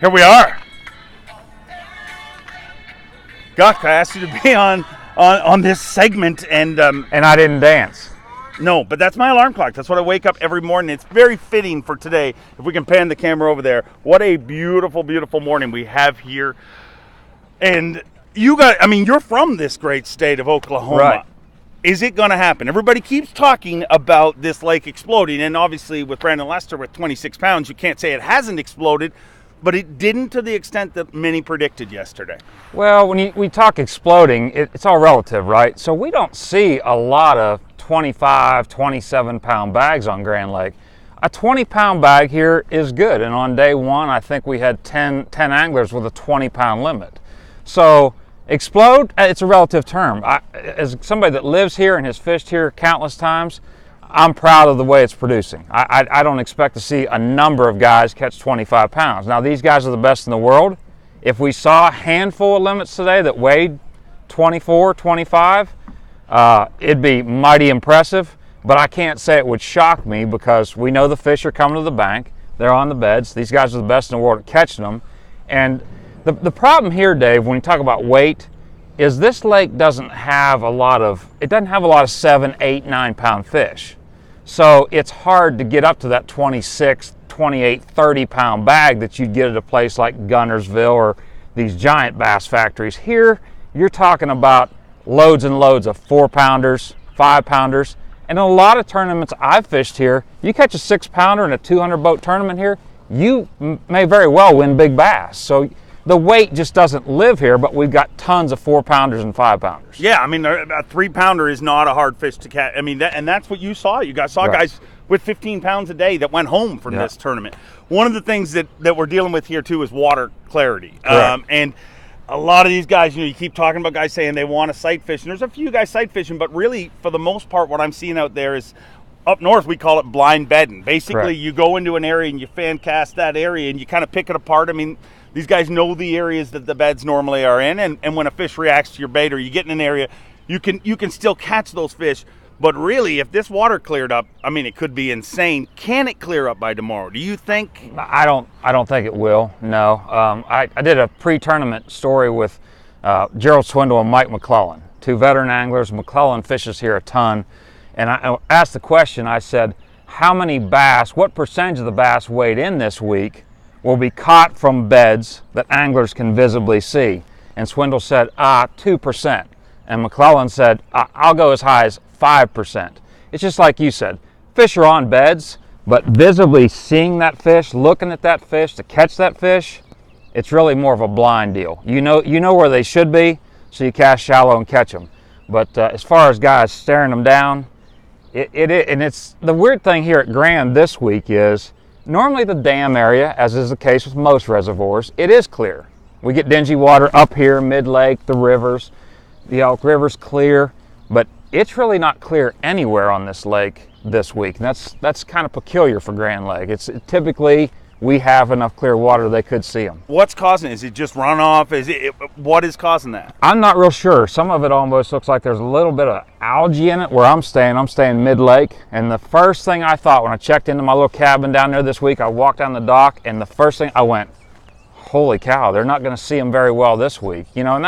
Here we are. Guck, I asked you to be on this segment, and I didn't dance. No, but that's my alarm clock. That's what I wake up every morning. It's very fitting for today. If we can pan the camera over there, what a beautiful, beautiful morning we have here. And you're from this great state of Oklahoma. Right. Is it going to happen? Everybody keeps talking about this lake exploding, and obviously with Brandon Lester with 26 pounds, you can't say it hasn't exploded, but it didn't to the extent that many predicted yesterday. Well, when we talk exploding, it's all relative, right? So we don't see a lot of 25, 27-pound bags on Grand Lake. A 20-pound bag here is good, and on day one, I think we had 10 anglers with a 20-pound limit. So explode, it's a relative term. As somebody that lives here and has fished here countless times, I'm proud of the way it's producing. I don't expect to see a number of guys catch 25 pounds. Now, these guys are the best in the world. If we saw a handful of limits today that weighed 24, 25, it'd be mighty impressive, but I can't say it would shock me because we know the fish are coming to the bank. They're on the beds. These guys are the best in the world at catching them. And the problem here, Dave, when you talk about weight, is this lake doesn't have a lot of 7, 8, 9-pound fish. So it's hard to get up to that 26, 28, 30-pound bag that you'd get at a place like Gunnersville or these giant bass factories. Here, you're talking about loads and loads of 4-pounders, 5-pounders. And in a lot of tournaments I've fished here, you catch a 6-pounder in a 200-boat tournament here, you may very well win big bass. So the weight just doesn't live here, but we've got tons of 4-pounders and 5-pounders. Yeah, I mean, a 3-pounder is not a hard fish to catch. I mean, and that's what you saw. You guys saw guys with 15 pounds a day that went home from this tournament. One of the things that we're dealing with here, too, is water clarity. And a lot of these guys, you keep talking about guys saying they want to sight fish. And there's a few guys sight fishing, but really, for the most part, what I'm seeing out there is, up north, we call it blind bedding. Basically, you go into an area and you fan cast that area and you kind of pick it apart. I mean, these guys know the areas that the beds normally are in, and when a fish reacts to your bait or you get in an area, you can still catch those fish. But really, if this water cleared up, I mean, it could be insane. Can it clear up by tomorrow? Do you think? I don't think it will. No. I did a pre-tournament story with Gerald Swindle and Mike McClellan, 2 veteran anglers. McClellan fishes here a ton, and I asked the question. I said, how many bass? What percentage of the bass weighed in this week will be caught from beds that anglers can visibly see? And Swindle said, 2%. And McClellan said, I'll go as high as 5%. It's just like you said, fish are on beds, but visibly seeing that fish, looking at that fish to catch that fish, it's really more of a blind deal. You know where they should be, so you cast shallow and catch them. But as far as guys staring them down, and it's the weird thing here at Grand this week is, normally the dam area, as is the case with most reservoirs, it is clear. We get dingy water up here, mid-lake, the rivers. The Elk River's clear, but it's really not clear anywhere on this lake this week. And that's kind of peculiar for Grand Lake. Typically, we have enough clear water they could see them. What's causing it? Is it just runoff? What is causing that? I'm not real sure. Some of it almost looks like there's a little bit of algae in it where I'm staying mid-lake. And the first thing I thought when I checked into my little cabin down there this week, I walked down the dock, and the first thing I went, holy cow, they're not going to see them very well this week. And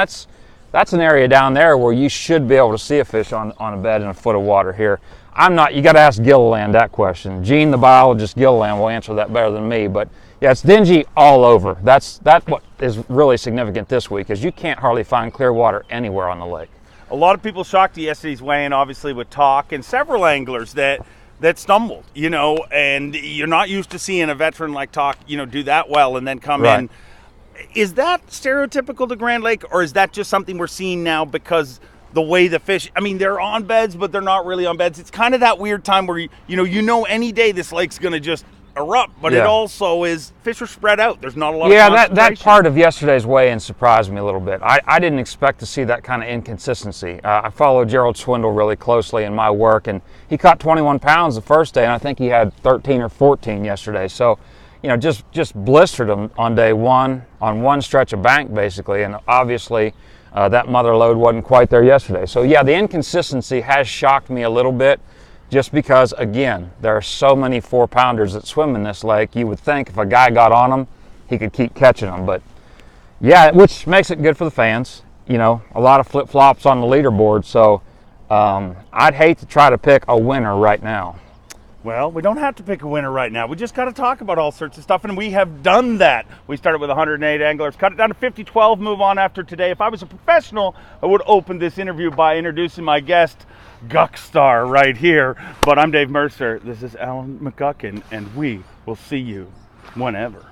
that's an area down there where you should be able to see a fish on a bed in a foot of water here. You got to ask Gilliland that question. Gene, the biologist, Gilliland, will answer that better than me. But yeah, it's dingy all over. That's what is really significant this week, is you can't hardly find clear water anywhere on the lake. A lot of people shocked at yesterday's weigh-in, obviously, with talk, and several anglers that stumbled, and you're not used to seeing a veteran like Talk, do that well and then come in. Is that stereotypical to Grand Lake, or is that just something we're seeing now because the way the fish, I mean, they're on beds, but they're not really on beds. It's kind of that weird time where, any day this lake's going to just erupt, but it also is, fish are spread out. There's not a lot of concentration. that part of yesterday's weigh-in surprised me a little bit. I didn't expect to see that kind of inconsistency. I followed Gerald Swindle really closely in my work, and he caught 21 pounds the first day, and I think he had 13 or 14 yesterday. So, just blistered them on day one, on one stretch of bank, basically, and obviously that mother load wasn't quite there yesterday. So, yeah, the inconsistency has shocked me a little bit, just because, again, there are so many 4-pounders that swim in this lake. You would think if a guy got on them, he could keep catching them. But yeah, which makes it good for the fans. You know, a lot of flip-flops on the leaderboard. So I'd hate to try to pick a winner right now. Well, we don't have to pick a winner right now. We just got to talk about all sorts of stuff, and we have done that. We started with 108 anglers, cut it down to 50, 12, move on after today. If I was a professional, I would open this interview by introducing my guest, Guckstar, right here. But I'm Dave Mercer. This is Alan McGuckin, and we will see you whenever.